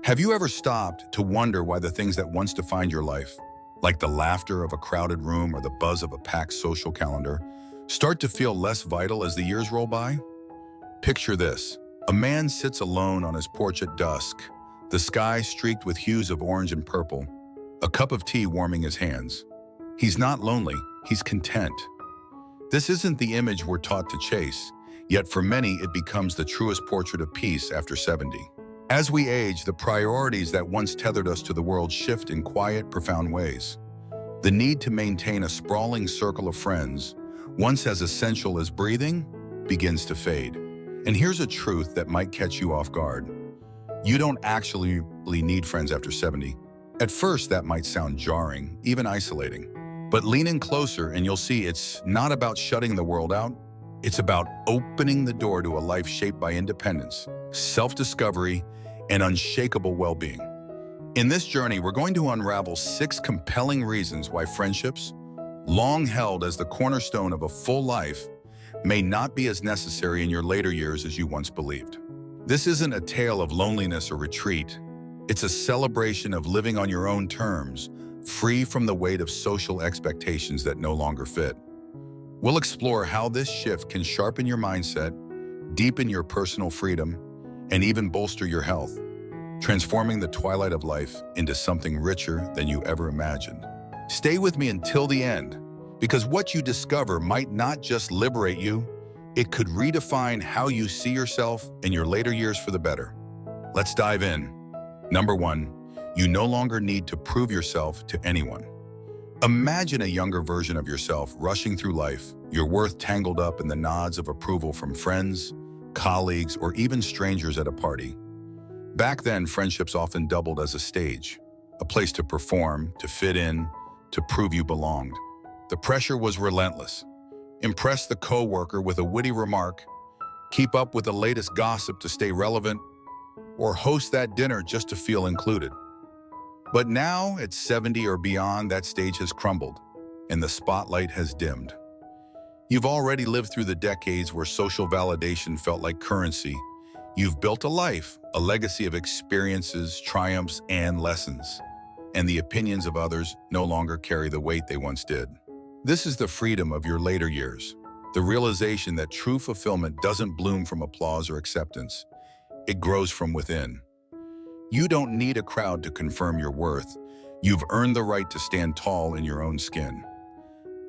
Have you ever stopped to wonder why the things that once defined your life, like the laughter of a crowded room or the buzz of a packed social calendar, start to feel less vital as the years roll by? Picture this. A man sits alone on his porch at dusk, the sky streaked with hues of orange and purple, a cup of tea warming his hands. He's not lonely, he's content. This isn't the image we're taught to chase, yet for many it becomes the truest portrait of peace after 70. As we age, the priorities that once tethered us to the world shift in quiet, profound ways. The need to maintain a sprawling circle of friends, once as essential as breathing, begins to fade. And here's a truth that might catch you off guard. You don't actually need friends after 70. At first, that might sound jarring, even isolating. But lean in closer and you'll see it's not about shutting the world out. It's about opening the door to a life shaped by independence, self-discovery, and unshakable well-being. In this journey, we're going to unravel 6 compelling reasons why friendships, long held as the cornerstone of a full life, may not be as necessary in your later years as you once believed. This isn't a tale of loneliness or retreat. It's a celebration of living on your own terms, free from the weight of social expectations that no longer fit. We'll explore how this shift can sharpen your mindset, deepen your personal freedom, and even bolster your health, transforming the twilight of life into something richer than you ever imagined. Stay with me until the end, because what you discover might not just liberate you, it could redefine how you see yourself in your later years for the better. Let's dive in. Number 1, you no longer need to prove yourself to anyone. Imagine a younger version of yourself rushing through life, your worth tangled up in the nods of approval from friends, colleagues, or even strangers at a party. Back then, friendships often doubled as a stage, a place to perform, to fit in, to prove you belonged. The pressure was relentless. Impress the coworker with a witty remark, keep up with the latest gossip to stay relevant, or host that dinner just to feel included. But now, at 70 or beyond, that stage has crumbled, and the spotlight has dimmed. You've already lived through the decades where social validation felt like currency. You've built a life, a legacy of experiences, triumphs, and lessons. And the opinions of others no longer carry the weight they once did. This is the freedom of your later years, the realization that true fulfillment doesn't bloom from applause or acceptance. It grows from within. You don't need a crowd to confirm your worth. You've earned the right to stand tall in your own skin.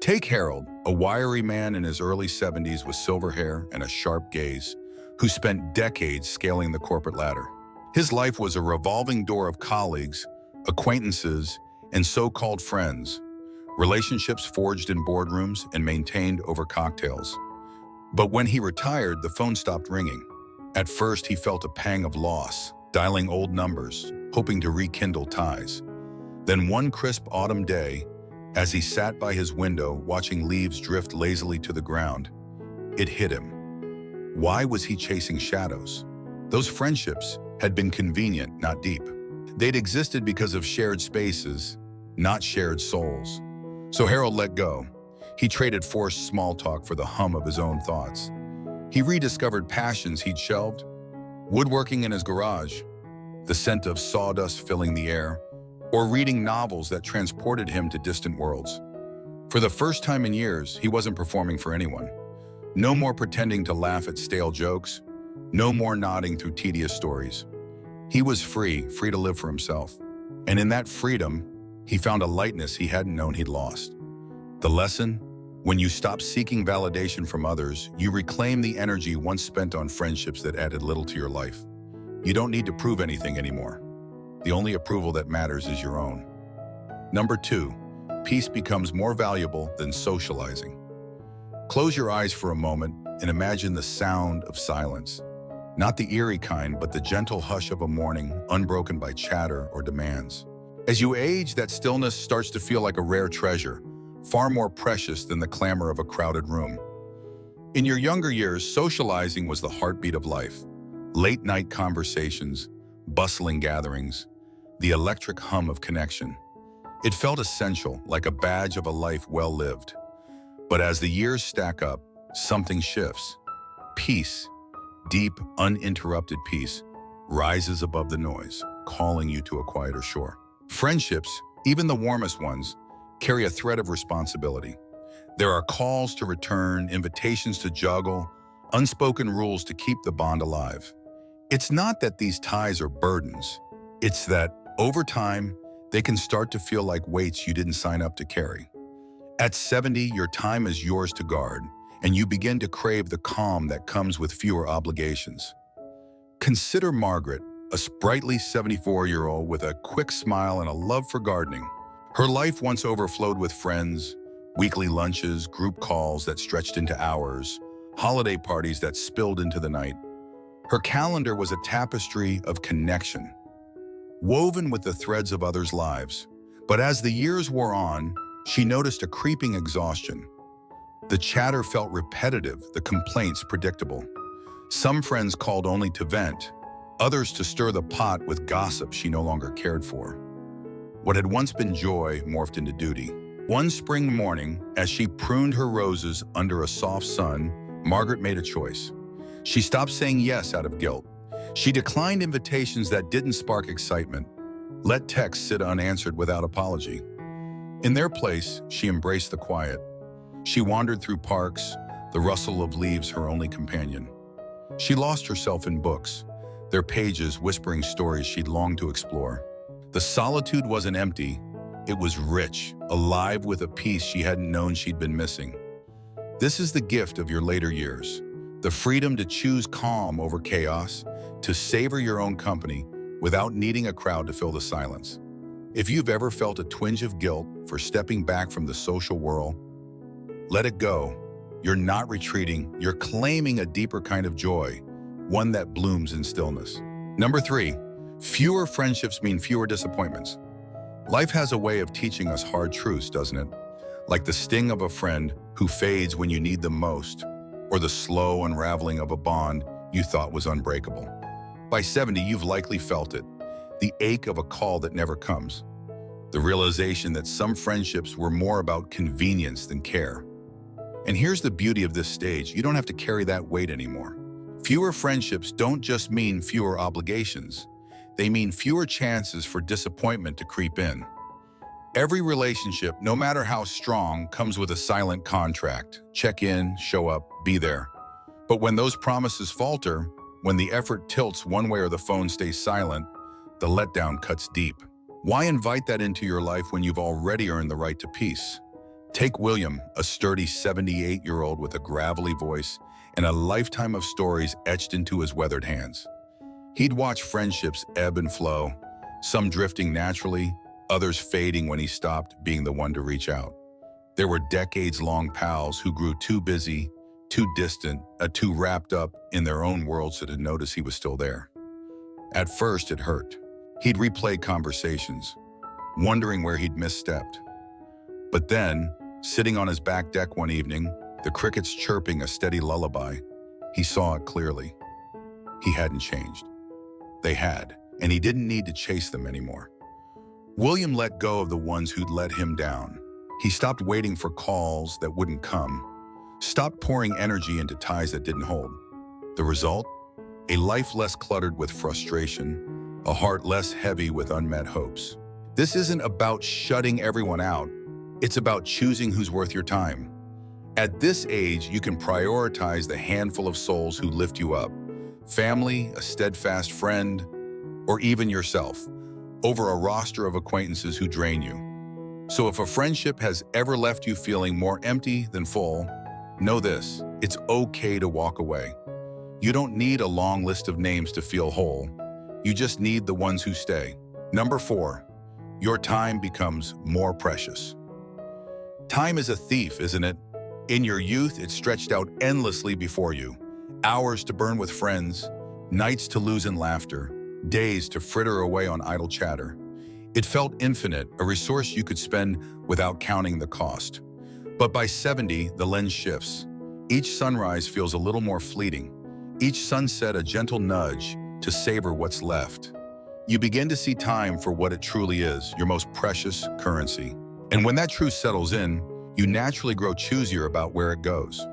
Take Harold, a wiry man in his early 70s with silver hair and a sharp gaze, who spent decades scaling the corporate ladder. His life was a revolving door of colleagues, acquaintances, and so-called friends, relationships forged in boardrooms and maintained over cocktails. But when he retired, the phone stopped ringing. At first, he felt a pang of loss, dialing old numbers, hoping to rekindle ties. Then one crisp autumn day, as he sat by his window watching leaves drift lazily to the ground, it hit him. Why was he chasing shadows? Those friendships had been convenient, not deep. They'd existed because of shared spaces, not shared souls. So Harold let go. He traded forced small talk for the hum of his own thoughts. He rediscovered passions he'd shelved, woodworking in his garage, the scent of sawdust filling the air, or reading novels that transported him to distant worlds. For the first time in years, he wasn't performing for anyone. No more pretending to laugh at stale jokes, no more nodding through tedious stories. He was free to live for himself. And in that freedom, he found a lightness he hadn't known he'd lost. The lesson? When you stop seeking validation from others, you reclaim the energy once spent on friendships that added little to your life. You don't need to prove anything anymore. The only approval that matters is your own. Number 2, peace becomes more valuable than socializing. Close your eyes for a moment and imagine the sound of silence. Not the eerie kind, but the gentle hush of a morning, unbroken by chatter or demands. As you age, that stillness starts to feel like a rare treasure, far more precious than the clamor of a crowded room. In your younger years, socializing was the heartbeat of life. Late-night conversations, bustling gatherings, the electric hum of connection. It felt essential, like a badge of a life well lived. But as the years stack up, something shifts. Peace, deep, uninterrupted peace, rises above the noise. calling you to a quieter shore. Friendships, even the warmest ones, carry a thread of responsibility. There are calls to return, invitations to juggle, unspoken rules to keep the bond alive. It's not that these ties are burdens. It's that, over time, they can start to feel like weights you didn't sign up to carry. At 70, your time is yours to guard, and you begin to crave the calm that comes with fewer obligations. Consider Margaret, a sprightly 74-year-old with a quick smile and a love for gardening. Her life once overflowed with friends, weekly lunches, group calls that stretched into hours, holiday parties that spilled into the night. Her calendar was a tapestry of connection, woven with the threads of others' lives. But as the years wore on, she noticed a creeping exhaustion. The chatter felt repetitive, the complaints predictable. Some friends called only to vent, others to stir the pot with gossip she no longer cared for. What had once been joy morphed into duty. One spring morning, as she pruned her roses under a soft sun, Margaret made a choice. She stopped saying yes out of guilt. She declined invitations that didn't spark excitement, let texts sit unanswered without apology. In their place, she embraced the quiet. She wandered through parks, the rustle of leaves her only companion. She lost herself in books, their pages whispering stories she'd longed to explore. The solitude wasn't empty, it was rich, alive with a piece she hadn't known she'd been missing. This is the gift of your later years, the freedom to choose calm over chaos, to savor your own company without needing a crowd to fill the silence. If you've ever felt a twinge of guilt for stepping back from the social whirl, let it go. You're not retreating, you're claiming a deeper kind of joy, one that blooms in stillness. Number 3, fewer friendships mean fewer disappointments. Life has a way of teaching us hard truths, doesn't it? Like the sting of a friend who fades when you need them most, or the slow unraveling of a bond you thought was unbreakable. By 70, you've likely felt it, the ache of a call that never comes, the realization that some friendships were more about convenience than care. And here's the beauty of this stage, you don't have to carry that weight anymore. Fewer friendships don't just mean fewer obligations. They mean fewer chances for disappointment to creep in. Every relationship, no matter how strong, comes with a silent contract. Check in, show up, be there. But when those promises falter, when the effort tilts one way or the phone stays silent, the letdown cuts deep. Why invite that into your life when you've already earned the right to peace? Take William, a sturdy 78-year-old with a gravelly voice and a lifetime of stories etched into his weathered hands. He'd watch friendships ebb and flow, some drifting naturally, others fading when he stopped being the one to reach out. There were decades-long pals who grew too busy, too distant, too wrapped up in their own worlds to notice he was still there. At first, it hurt. He'd replay conversations, wondering where he'd misstepped. But then, sitting on his back deck one evening, the crickets chirping a steady lullaby, he saw it clearly. He hadn't changed. They had, and he didn't need to chase them anymore. William let go of the ones who'd let him down. He stopped waiting for calls that wouldn't come, stopped pouring energy into ties that didn't hold. The result? A life less cluttered with frustration, a heart less heavy with unmet hopes. This isn't about shutting everyone out. It's about choosing who's worth your time. At this age, you can prioritize the handful of souls who lift you up, family, a steadfast friend, or even yourself, over a roster of acquaintances who drain you. So if a friendship has ever left you feeling more empty than full, know this, it's okay to walk away. You don't need a long list of names to feel whole. You just need the ones who stay. Number 4, your time becomes more precious. Time is a thief, isn't it? In your youth, it stretched out endlessly before you. Hours to burn with friends, nights to lose in laughter, days to fritter away on idle chatter. It felt infinite, a resource you could spend without counting the cost. But by 70, the lens shifts. Each sunrise feels a little more fleeting. Each sunset a gentle nudge to savor what's left. You begin to see time for what it truly is, your most precious currency. And when that truth settles in, you naturally grow choosier about where it goes.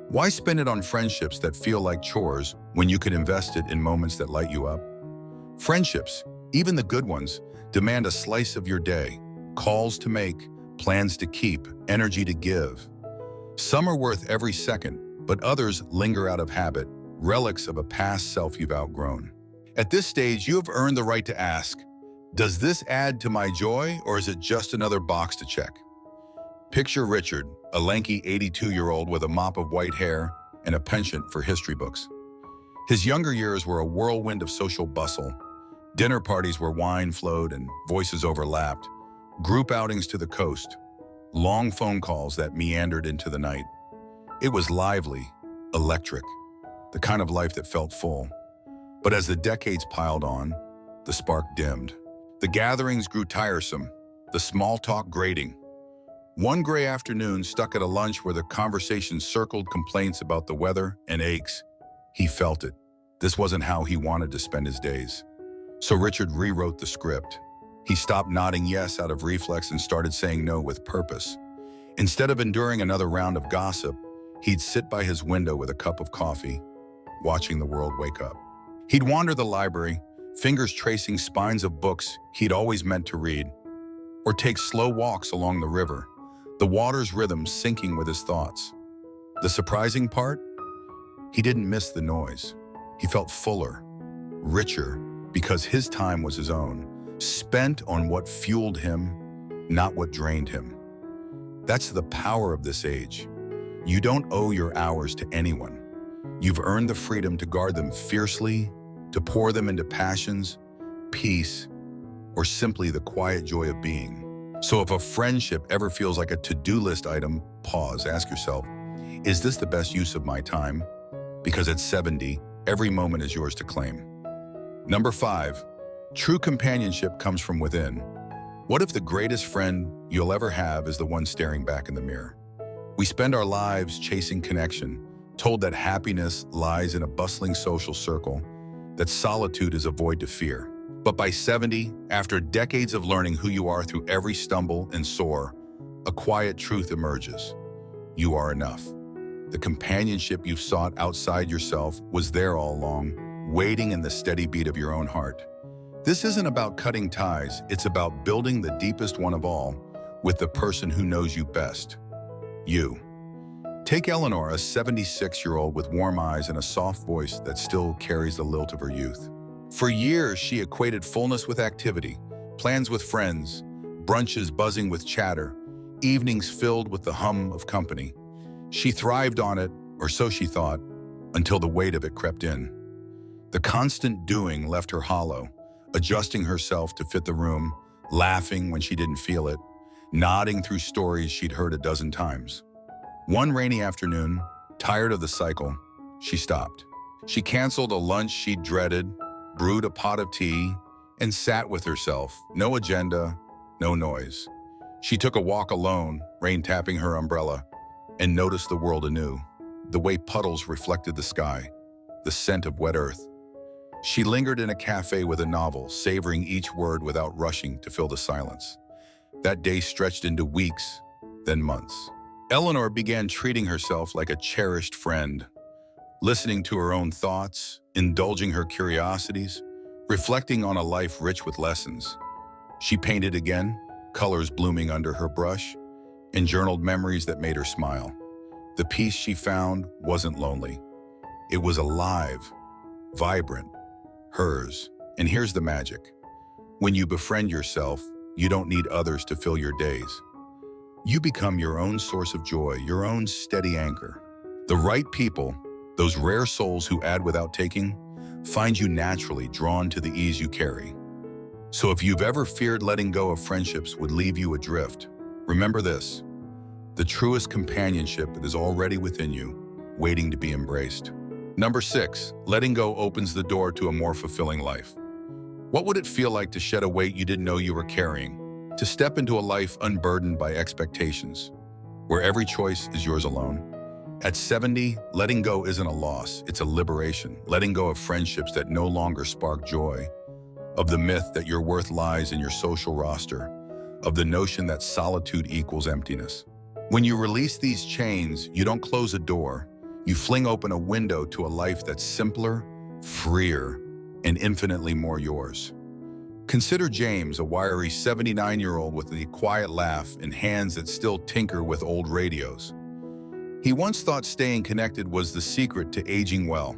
Why spend it on friendships that feel like chores when you could invest it in moments that light you up? Friendships, Even the good ones demand a slice of your day, calls to make, plans to keep, energy to give. Some are worth every second, but others linger out of habit, relics of a past self you've outgrown. At this stage, you have earned the right to ask, does this add to my joy, or is it just another box to check? Picture Richard, a lanky 82-year-old with a mop of white hair and a penchant for history books. His younger years were a whirlwind of social bustle, dinner parties where wine flowed and voices overlapped, group outings to the coast, long phone calls that meandered into the night. It was lively, electric, the kind of life that felt full. But as the decades piled on, the spark dimmed. The gatherings grew tiresome, the small talk grating. One gray afternoon, stuck at a lunch where the conversation circled complaints about the weather and aches, he felt it. This wasn't how he wanted to spend his days. So Richard rewrote the script. He stopped nodding yes out of reflex and started saying no with purpose. Instead of enduring another round of gossip, he'd sit by his window with a cup of coffee, watching the world wake up. He'd wander the library, fingers tracing spines of books he'd always meant to read, or take slow walks along the river, the water's rhythm syncing with his thoughts. The surprising part? He didn't miss the noise. He felt fuller, richer, because his time was his own, spent on what fueled him, not what drained him. That's the power of this age. You don't owe your hours to anyone. You've earned the freedom to guard them fiercely, to pour them into passions, peace, or simply the quiet joy of being. So if a friendship ever feels like a to-do list item, pause, ask yourself, is this the best use of my time? Because at 70, every moment is yours to claim. Number 5, true companionship comes from within. What if the greatest friend you'll ever have is the one staring back in the mirror? We spend our lives chasing connection, told that happiness lies in a bustling social circle, that solitude is a void to fear. But by 70, after decades of learning who you are through every stumble and soar, a quiet truth emerges. You are enough. The companionship you've sought outside yourself was there all along, waiting in the steady beat of your own heart. This isn't about cutting ties, it's about building the deepest one of all with the person who knows you best. You. Take Eleanor, a 76-year-old with warm eyes and a soft voice that still carries the lilt of her youth. For years, she equated fullness with activity, plans with friends, brunches buzzing with chatter, evenings filled with the hum of company. She thrived on it, or so she thought, until the weight of it crept in. The constant doing left her hollow, adjusting herself to fit the room, laughing when she didn't feel it, nodding through stories she'd heard a dozen times. One rainy afternoon, tired of the cycle, she stopped. She canceled a lunch she'd dreaded, brewed a pot of tea, and sat with herself. No agenda, no noise. She took a walk alone, rain tapping her umbrella, and noticed the world anew, the way puddles reflected the sky, the scent of wet earth. She lingered in a cafe with a novel, savoring each word without rushing to fill the silence. That day stretched into weeks, then months. Eleanor began treating herself like a cherished friend, listening to her own thoughts, indulging her curiosities, reflecting on a life rich with lessons. She painted again, colors blooming under her brush, and journaled memories that made her smile. The peace she found wasn't lonely. It was alive, vibrant, hers. And here's the magic. When you befriend yourself, you don't need others to fill your days. You become your own source of joy, your own steady anchor. The right people, those rare souls who add without taking, find you naturally drawn to the ease you carry. So if you've ever feared letting go of friendships would leave you adrift, remember this: the truest companionship is already within you, waiting to be embraced. Number 6, letting go opens the door to a more fulfilling life. What would it feel like to shed a weight you didn't know you were carrying, to step into a life unburdened by expectations, where every choice is yours alone? At 70, letting go isn't a loss, it's a liberation. Letting go of friendships that no longer spark joy, of the myth that your worth lies in your social roster, of the notion that solitude equals emptiness. When you release these chains, you don't close a door, you fling open a window to a life that's simpler, freer, and infinitely more yours. Consider James, a wiry 79-year-old with a quiet laugh and hands that still tinker with old radios. He once thought staying connected was the secret to aging well.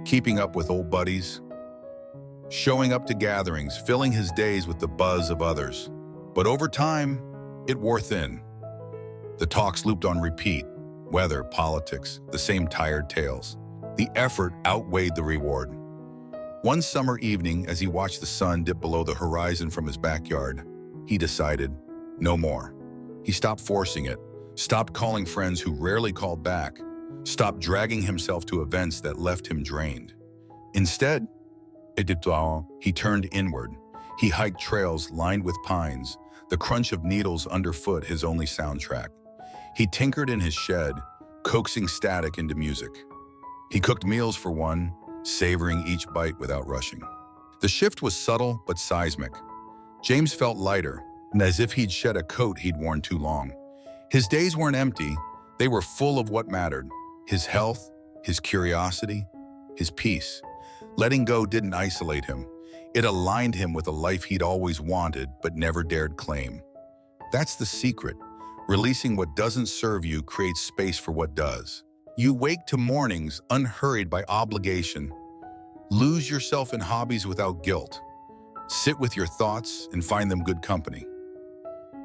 Keeping up with old buddies, showing up to gatherings, filling his days with the buzz of others. But over time, it wore thin. The talks looped on repeat: weather, politics, the same tired tales. The effort outweighed the reward. One summer evening, as he watched the sun dip below the horizon from his backyard, he decided, no more. He stopped forcing it, stopped calling friends who rarely called back, stopped dragging himself to events that left him drained. Instead, he turned inward. He hiked trails lined with pines, the crunch of needles underfoot his only soundtrack. He tinkered in his shed, coaxing static into music. He cooked meals for one, savoring each bite without rushing. The shift was subtle but seismic. James felt lighter, and as if he'd shed a coat he'd worn too long. His days weren't empty, they were full of what mattered: his health, his curiosity, his peace. Letting go didn't isolate him. It aligned him with a life he'd always wanted but never dared claim. That's the secret. Releasing what doesn't serve you creates space for what does. You wake to mornings unhurried by obligation. Lose yourself in hobbies without guilt. Sit with your thoughts and find them good company.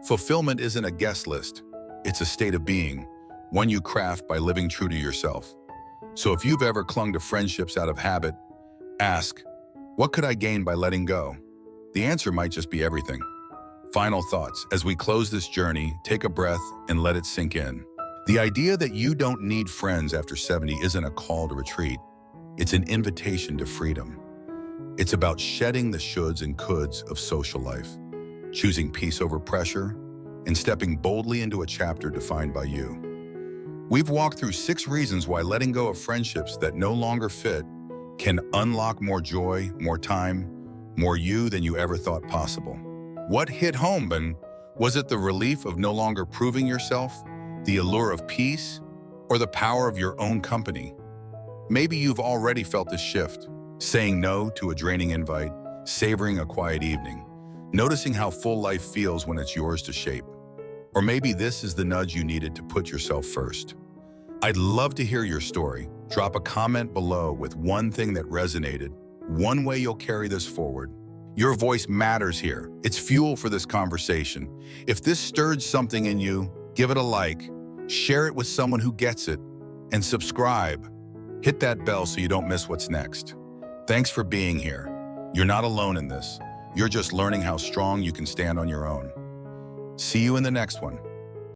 Fulfillment isn't a guest list. It's a state of being, one you craft by living true to yourself. So if you've ever clung to friendships out of habit, ask, what could I gain by letting go? The answer might just be everything. Final thoughts. As we close this journey, take a breath and let it sink in. The idea that you don't need friends after 70 isn't a call to retreat. It's an invitation to freedom. It's about shedding the shoulds and coulds of social life, choosing peace over pressure, and stepping boldly into a chapter defined by you. We've walked through 6 reasons why letting go of friendships that no longer fit can unlock more joy, more time, more you than you ever thought possible. What hit home, Ben? Was it the relief of no longer proving yourself, the allure of peace, or the power of your own company? Maybe you've already felt this shift, saying no to a draining invite, savoring a quiet evening, noticing how full life feels when it's yours to shape. Or maybe this is the nudge you needed to put yourself first. I'd love to hear your story. Drop a comment below with one thing that resonated, one way you'll carry this forward. Your voice matters here. It's fuel for this conversation. If this stirred something in you, give it a like, share it with someone who gets it, and subscribe. Hit that bell so you don't miss what's next. Thanks for being here. You're not alone in this. You're just learning how strong you can stand on your own. See you in the next one.